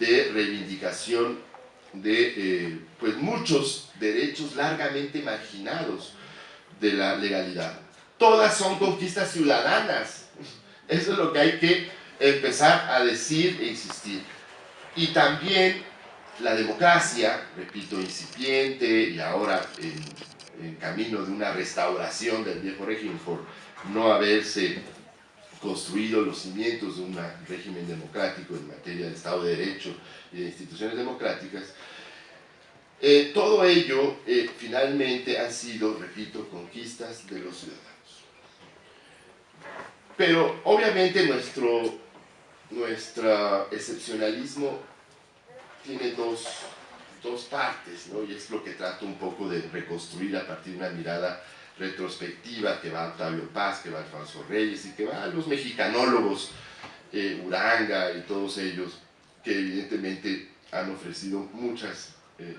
de reivindicación de pues muchos derechos largamente marginados de la legalidad. Todas son conquistas ciudadanas. Eso es lo que hay que empezar a decir e insistir. Y también la democracia, repito, incipiente y ahora en camino de una restauración del viejo régimen por no haberse construido los cimientos de un régimen democrático en materia de Estado de Derecho y de instituciones democráticas, todo ello finalmente han sido, repito, conquistas de los ciudadanos. Pero obviamente nuestro excepcionalismo tiene dos partes, ¿no? Y es lo que trato un poco de reconstruir a partir de una mirada retrospectiva que va a Octavio Paz, que va a Alfonso Reyes y que va a los mexicanólogos, Uranga y todos ellos, que evidentemente han ofrecido muchas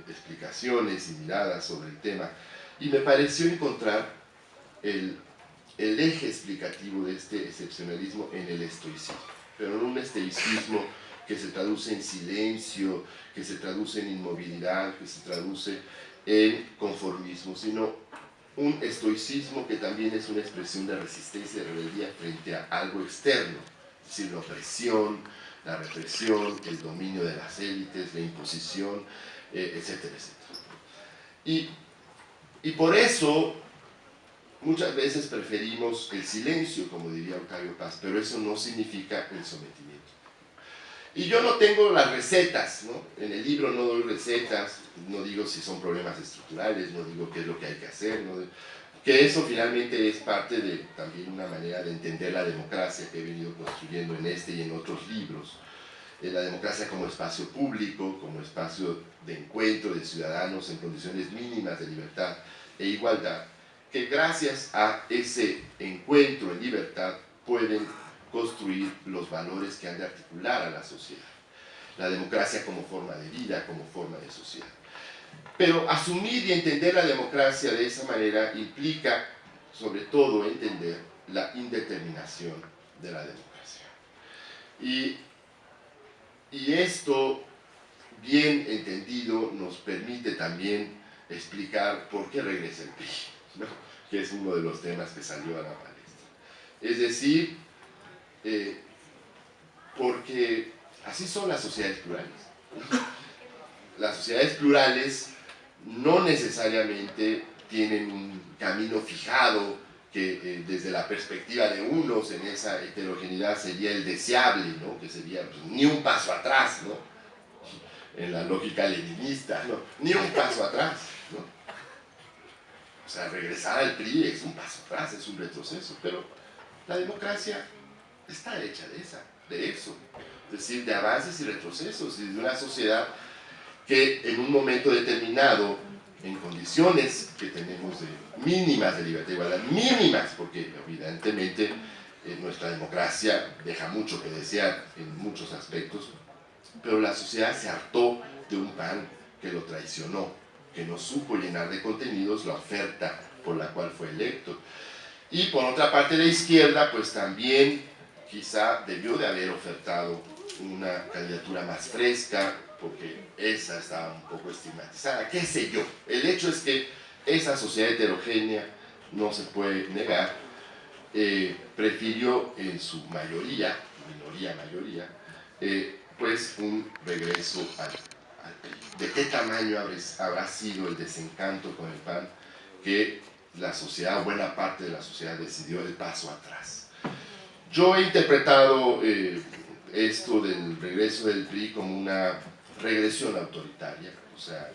explicaciones y miradas sobre el tema. Y me pareció encontrar el eje explicativo de este excepcionalismo en el estoicismo, pero no un estoicismo que se traduce en silencio, que se traduce en inmovilidad, que se traduce en conformismo, sino un estoicismo que también es una expresión de resistencia y de rebeldía frente a algo externo, es decir, la opresión, la represión, el dominio de las élites, la imposición, etcétera, etcétera. Y por eso muchas veces preferimos el silencio, como diría Octavio Paz, pero eso no significa el sometimiento. Y yo no tengo las recetas, ¿no? En el libro no doy recetas, no digo si son problemas estructurales, no digo qué es lo que hay que hacer, ¿no? Que eso finalmente es parte de también una manera de entender la democracia que he venido construyendo en este y en otros libros. La democracia como espacio público, como espacio de encuentro de ciudadanos en condiciones mínimas de libertad e igualdad, que gracias a ese encuentro en libertad pueden construir los valores que han de articular a la sociedad. La democracia como forma de vida, como forma de sociedad. Pero asumir y entender la democracia de esa manera implica, sobre todo, entender la indeterminación de la democracia. Y esto, bien entendido, nos permite también explicar por qué regresa el PRI, ¿no? Que es uno de los temas que salió a la palestra. Es decir, porque así son las sociedades plurales. Las sociedades plurales no necesariamente tienen un camino fijado que desde la perspectiva de unos en esa heterogeneidad sería el deseable, ¿no? Que sería pues, ni un paso atrás, ¿no? En la lógica leninista, ¿no? Ni un paso atrás, ¿no? O sea, regresar al PRI es un paso atrás, es un retroceso, pero la democracia está hecha de eso, es decir, de avances y retrocesos, y de una sociedad que en un momento determinado, en condiciones que tenemos de mínimas de libertad y igualdad, mínimas, porque evidentemente nuestra democracia deja mucho que desear en muchos aspectos, pero la sociedad se hartó de un PAN que lo traicionó, que no supo llenar de contenidos la oferta por la cual fue electo. Y por otra parte la izquierda, pues también quizá debió de haber ofertado una candidatura más fresca, porque esa estaba un poco estigmatizada, qué sé yo. El hecho es que esa sociedad heterogénea, no se puede negar, prefirió en su mayoría, mayoría, pues un regreso al PRI. ¿De qué tamaño habrá sido el desencanto con el PAN que la sociedad, buena parte de la sociedad decidió el paso atrás? Yo he interpretado esto del regreso del PRI como una regresión autoritaria, o sea,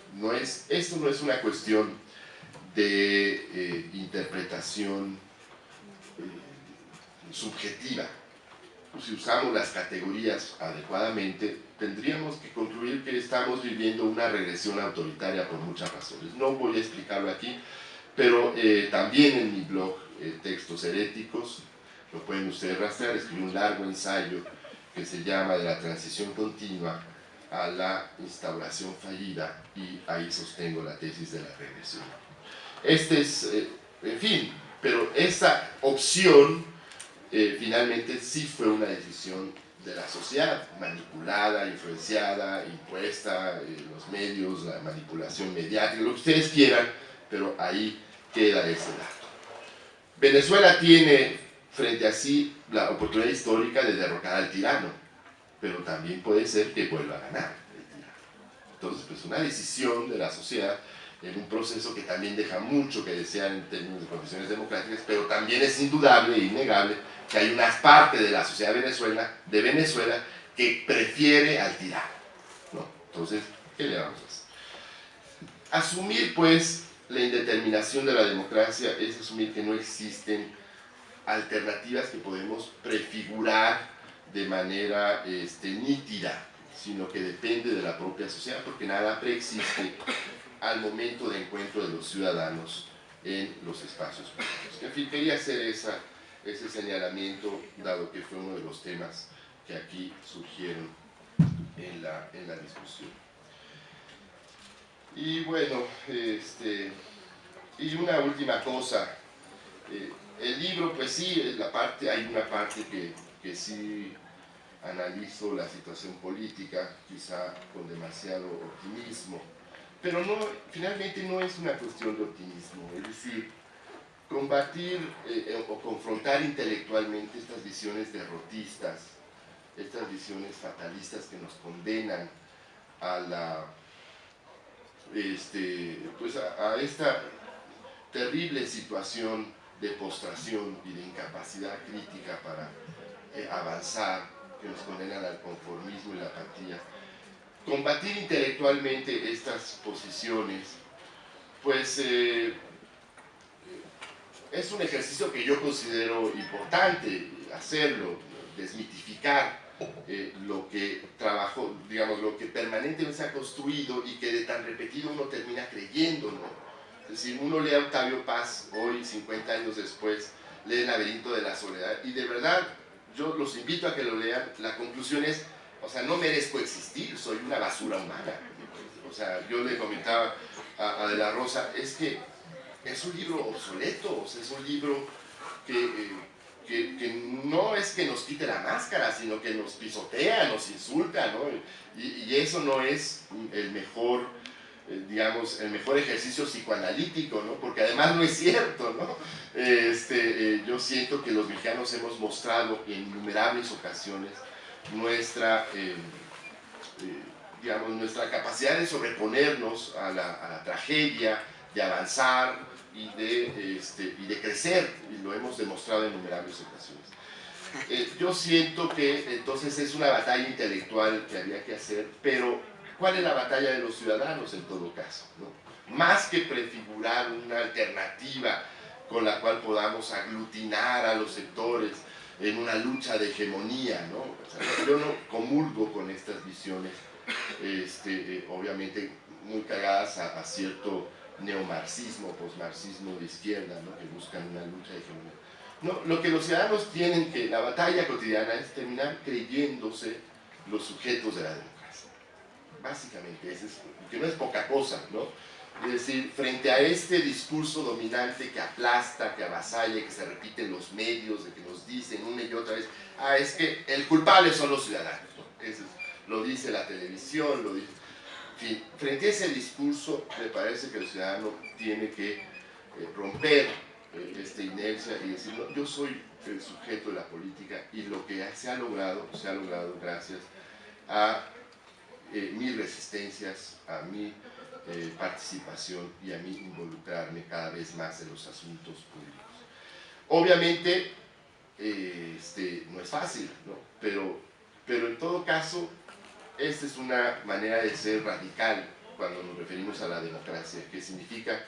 esto no es una cuestión de interpretación subjetiva. Si usamos las categorías adecuadamente, tendríamos que concluir que estamos viviendo una regresión autoritaria por muchas razones. No voy a explicarlo aquí, pero también en mi blog, Textos Heréticos, lo pueden ustedes rastrear, escribí un largo ensayo que se llama De la transición continua a la instauración fallida, y ahí sostengo la tesis de la regresión. Este es, en fin, pero esa opción finalmente sí fue una decisión de la sociedad, manipulada, influenciada, impuesta, los medios, la manipulación mediática, lo que ustedes quieran, pero ahí queda ese dato. Venezuela tiene frente a sí la oportunidad histórica de derrocar al tirano, pero también puede ser que vuelva a ganar el tirano. Entonces, pues una decisión de la sociedad en un proceso que también deja mucho que desear en términos de condiciones democráticas, pero también es indudable e innegable que hay una parte de la sociedad de Venezuela que prefiere al tirano, ¿no? Entonces, ¿qué le vamos a hacer? Asumir, pues, la indeterminación de la democracia es asumir que no existen alternativas que podemos prefigurar de manera nítida, sino que depende de la propia sociedad, porque nada preexiste al momento de encuentro de los ciudadanos en los espacios públicos. En fin, quería hacer ese señalamiento, dado que fue uno de los temas que aquí surgieron en la discusión. Y bueno, y una última cosa, el libro, pues sí, hay una parte que sí analizo la situación política, quizá con demasiado optimismo, pero no, finalmente no es una cuestión de optimismo, es decir, combatir o confrontar intelectualmente estas visiones derrotistas, estas visiones fatalistas que nos condenan a la pues a esta terrible situación de postración y de incapacidad crítica para avanzar, que nos condenan al conformismo y la apatía. Combatir intelectualmente estas posiciones, pues es un ejercicio que yo considero importante hacerlo, desmitificar lo que trabajó, digamos, lo que permanentemente se ha construido y que de tan repetido uno termina creyendo, ¿no? Es decir, uno lee a Octavio Paz hoy, 50 años después, lee El laberinto de la soledad, y de verdad, yo los invito a que lo lean. La conclusión es, o sea, no merezco existir, soy una basura humana. O sea, yo le comentaba a De la Rosa, es que es un libro obsoleto, o sea, es un libro que no es que nos quite la máscara, sino que nos pisotea, nos insulta, ¿no? Y eso no es el mejor, digamos, el mejor ejercicio psicoanalítico, ¿no? Porque además no es cierto, ¿no? Yo siento que los mexicanos hemos mostrado en innumerables ocasiones nuestra, digamos, nuestra capacidad de sobreponernos a la tragedia, de avanzar y de crecer, y lo hemos demostrado en innumerables ocasiones. Yo siento que entonces es una batalla intelectual que había que hacer, pero ¿cuál es la batalla de los ciudadanos en todo caso, ¿no? Más que prefigurar una alternativa con la cual podamos aglutinar a los sectores en una lucha de hegemonía, ¿no? O sea, yo no comulgo con estas visiones, obviamente muy cargadas a cierto neomarxismo, posmarxismo de izquierda, ¿no? Que buscan una lucha de hegemonía. No, lo que los ciudadanos tienen que, la batalla cotidiana es terminar creyéndose los sujetos de la democracia. Básicamente, que no es poca cosa, ¿no? Es decir, frente a este discurso dominante que aplasta, que avasalla, que se repite en los medios, de que nos dicen una y otra vez, es que el culpable son los ciudadanos, ¿no? Eso lo dice la televisión, lo dice. En fin, frente a ese discurso, me parece que el ciudadano tiene que romper esta inercia y decir, no, yo soy el sujeto de la política, y lo que se ha logrado gracias a mis resistencias, a mi participación y a mi involucrarme cada vez más en los asuntos públicos. Obviamente, no es fácil, ¿no? Pero en todo caso, esta es una manera de ser radical cuando nos referimos a la democracia, que significa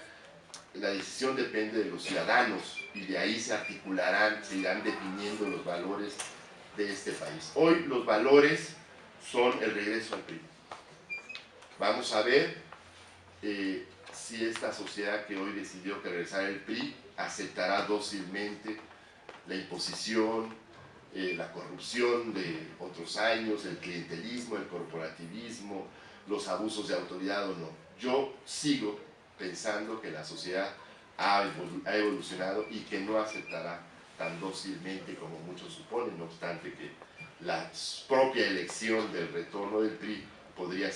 la decisión depende de los ciudadanos, y de ahí se articularán, se irán definiendo los valores de este país. Hoy los valores son el regreso al PRI. Vamos a ver si esta sociedad que hoy decidió que regresara el PRI aceptará dócilmente la imposición, la corrupción de otros años, el clientelismo, el corporativismo, los abusos de autoridad o no. Yo sigo pensando que la sociedad ha evolucionado y que no aceptará tan dócilmente como muchos suponen, no obstante que la propia elección del retorno del PRI podría